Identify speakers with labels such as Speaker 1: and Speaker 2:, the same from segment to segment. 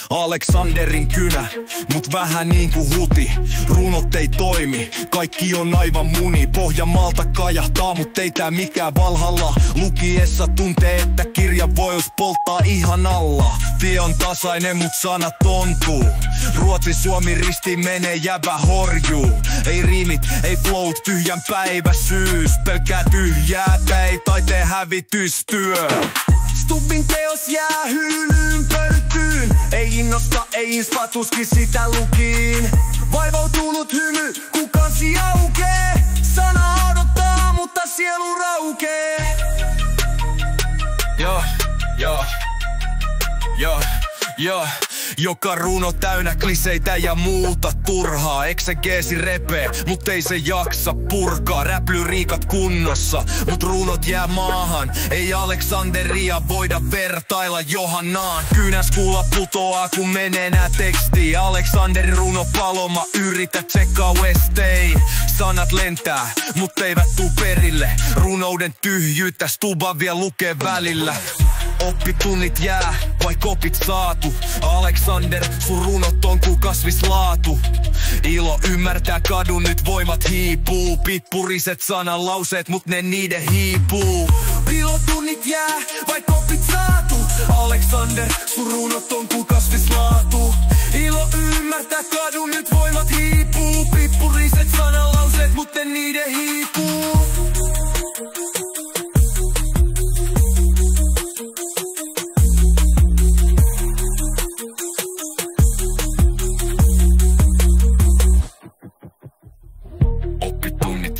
Speaker 1: Aleksanderin kynä, mut vähän niinku huti. Runot ei toimi, kaikki on aivan muni. Pohjanmaalta kajahtaa, mut ei tää mikään Valhalla. Lukiessa tuntee, että kirja vois polttaa ihan alla. Tie on tasainen, mut sanat ontuu. Ruotsi, Suomi, risti menee, jäbä horjuu. Ei riimit, ei flowt, tyhjän päiväsyys. Pelkää tyhjää, ei taiteen hävitystyö. Stubbin teos jää hyllyyn pölyttyyn. Ei innosta, ei inspa, tuskin sitä lukiin. Vaivautunut hymy, kun kansi aukee. Sana odottaa, mutta sielu raukee. Joka runo täynnä kliseitä ja muuta turhaa. Eksegeesi repee, mut ei se jaksa purkaa. Räplyriikat kunnossa, mut runot jää maahan. Ei Aleksanderia voida vertailla Johannaan. Kynäskulla putoaa kun menee nää tekstii. Aleksanderin runo paloma, yritä tsekkaa Westein. Sanat lentää, mut eivät tuu perille. Runouden tyhjyyttä Stuba vielä lukee välillä. Oppitunnit jää, vai kopit saatu. Aleksander, sun runot on ku kasvislaatu. Ilo ymmärtää kadun, nyt voimat hiipuu. Pippuriset sananlauseet, mut ne niiden hiipuu. Pilotunnit jää, vai kopit saatu. Aleksander, sun runot on ku kasvislaatu. Ilo ymmärtää kadun, nyt voimat hiipuu. Pippuriset sananlauseet, mut ne niiden hiipuu.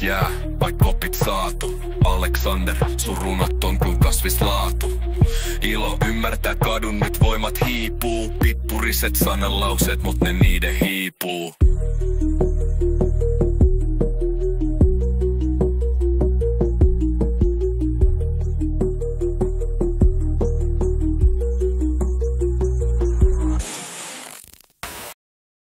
Speaker 1: Jää, vaik kopit saatu. Aleksander, sun runot on kuin kasvislaatu. Ilo ymmärtää kadun, nyt voimat hiipuu. Pippuriset sananlauseet, mut ne niiden hiipuu.